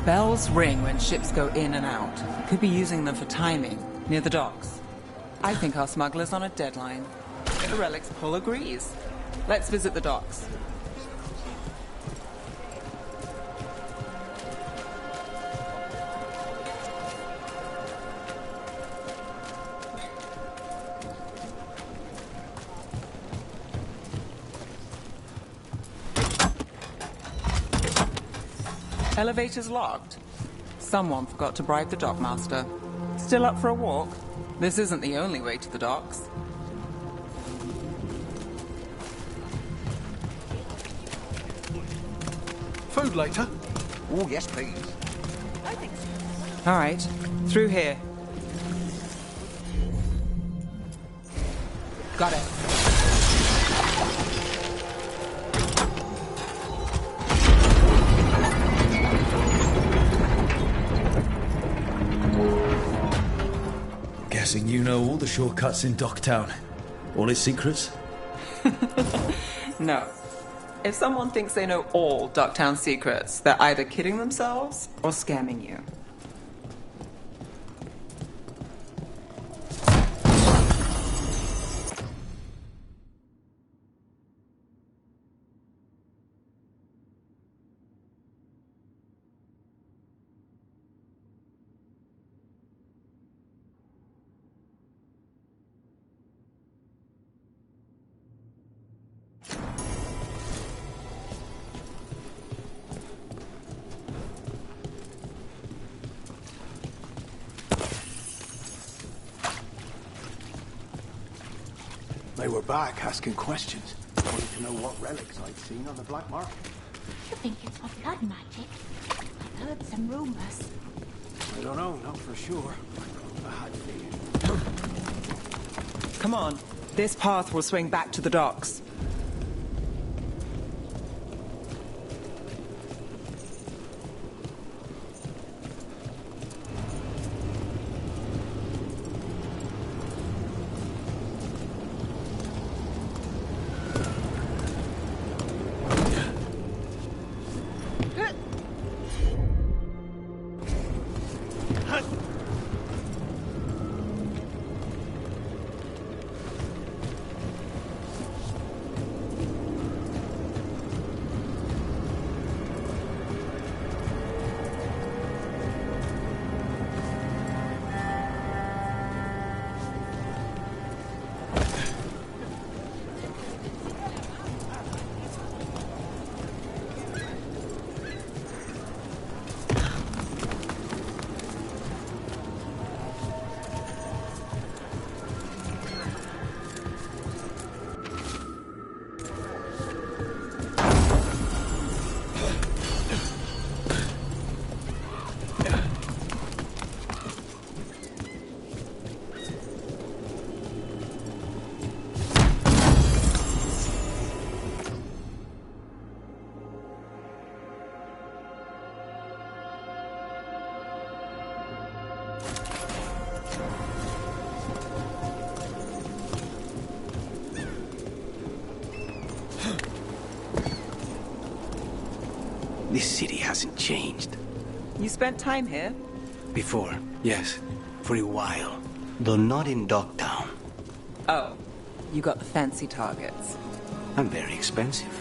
Bells ring when ships go in and out. Could be using them for timing, near the docks. I think our smuggler's on a deadline. The relic's pull agrees. Let's visit the docks. Elevator's locked. Someone forgot to bribe the dockmaster. Still up for a walk? This isn't the only way to the docks. Food later? Oh, yes, please. All right, through here. Got it. guessing you know all the shortcuts in Docktown. All its secrets? No. If someone thinks they know all Ducktown secrets, they're either kidding themselves or scamming you. They were back asking questions. Wanted to know what relics I'd seen on the black market. You think it's for blood magic? I've heard some rumors. I don't know, not for sure. I had fear. Come on. This path will swing back to the docks. This city hasn't changed. You spent time here? Before, yes. For a while. Though not in Docktown. Oh, you got the fancy targets. I'm very expensive.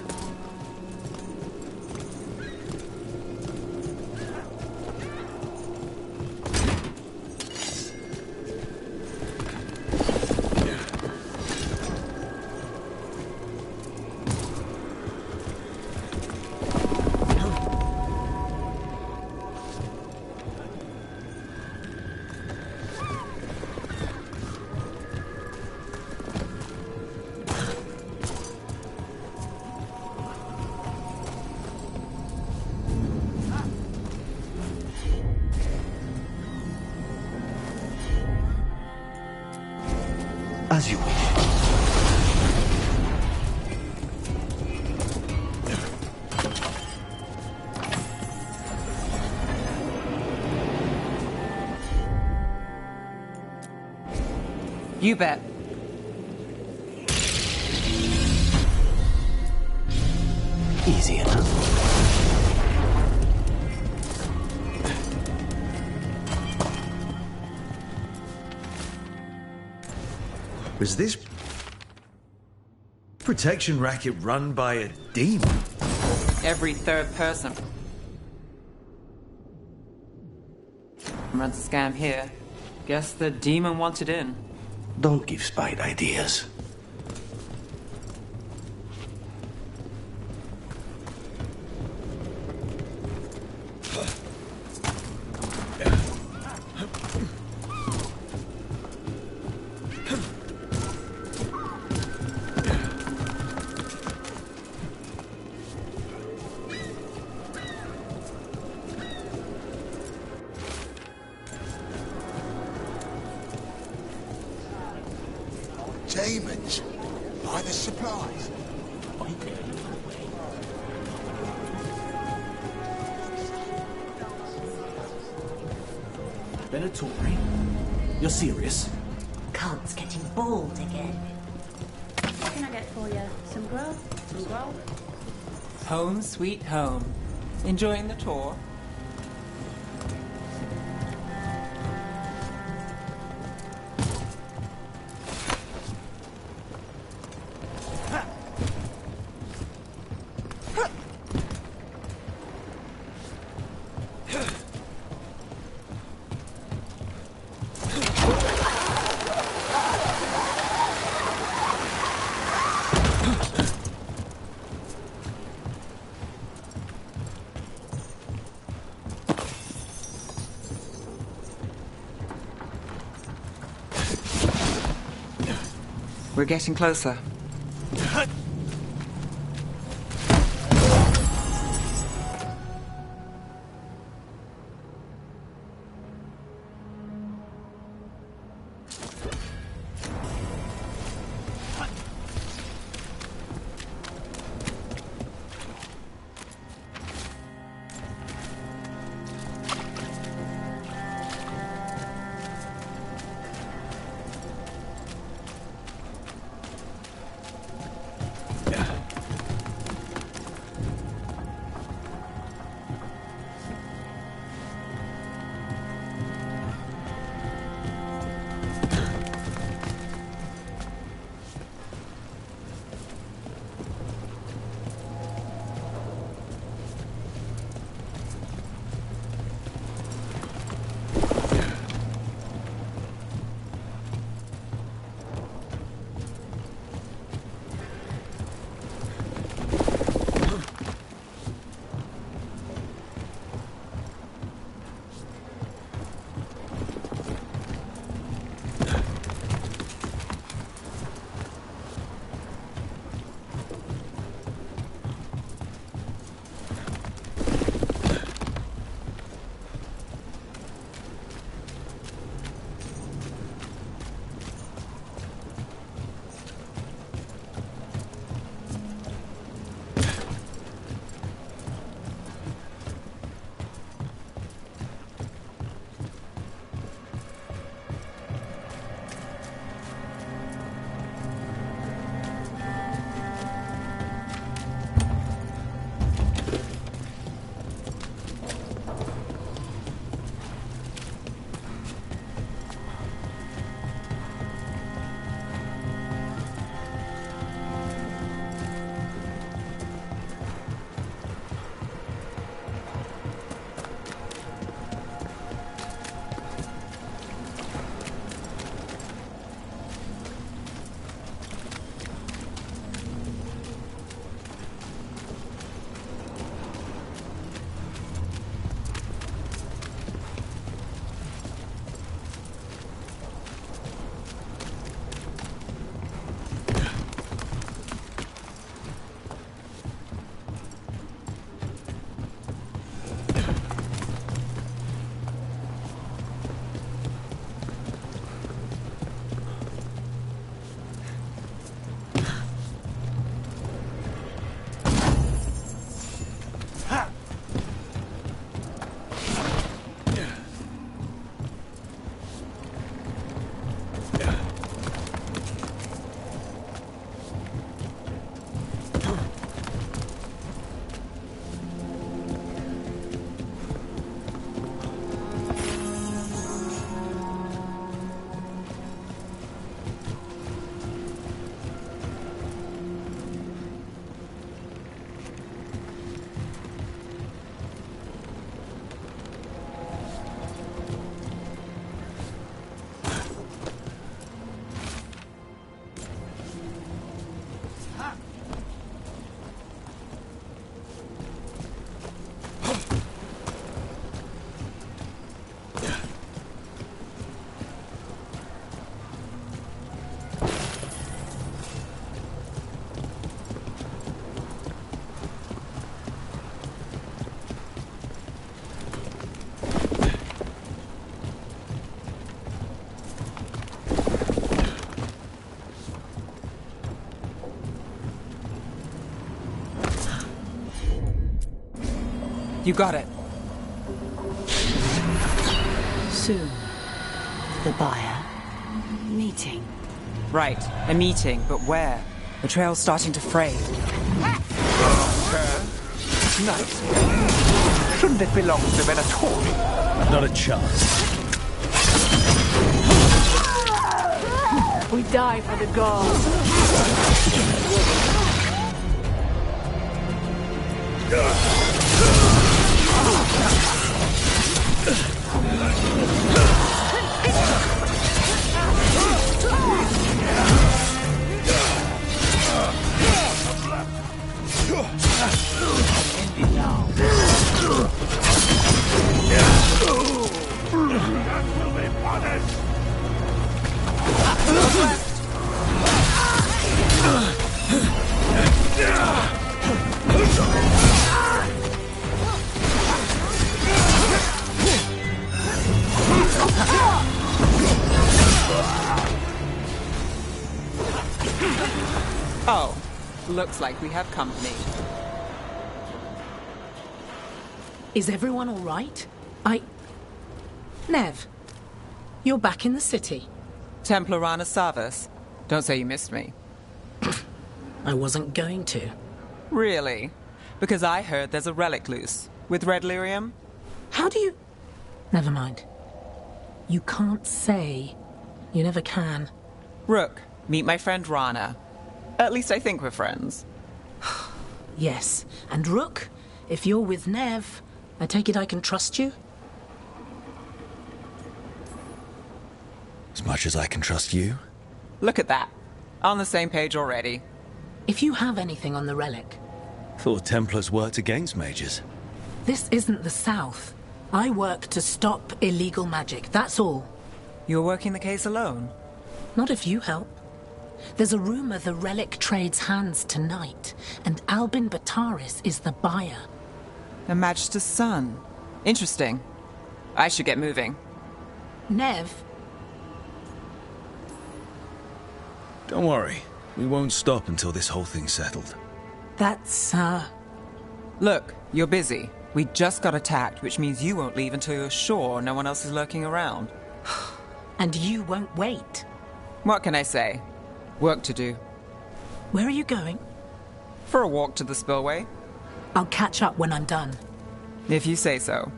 As you wish. You bet. Easy enough. Was this protection racket run by a demon? Every third person. Runs a scam here. Guess the demon wanted in. Don't give Spite ideas. Demons. By the supplies. Venatori? You're serious? God's getting bold again. What can I get for you? Some grub? Some grub? Home sweet home. Enjoying the tour? We're getting closer. You got it. Soon, the buyer meeting. Right, a meeting, but where? The trail's starting to fray. Nice. Shouldn't it belong to the Venatori? Not a chance. We die for the gods. Oh, looks like we have company. Is everyone all right? Nev, you're back in the city. Templar Rana Savas. Don't say you missed me. I wasn't going to. Really? Because I heard there's a relic loose. With red lyrium? How do you... Never mind. You can't say. You never can. Rook, meet my friend Rana. At least I think we're friends. Yes. And Rook, if you're with Nev, I take it I can trust you? As much as I can trust you? Look at that. On the same page already. If you have anything on the relic... Thought Templars worked against mages. This isn't the South. I work to stop illegal magic, that's all. You're working the case alone? Not if you help. There's a rumor the relic trades hands tonight, and Albin Bataris is the buyer. A Magister's son. Interesting. I should get moving. Nev? Don't worry. We won't stop until this whole thing's settled. That's, Look, you're busy. We just got attacked, which means you won't leave until you're sure no one else is lurking around. And you won't wait. What can I say? Work to do. Where are you going? For a walk to the spillway. I'll catch up when I'm done. If you say so.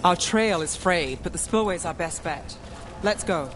Our trail is frayed, but the spillway's our best bet. Let's go.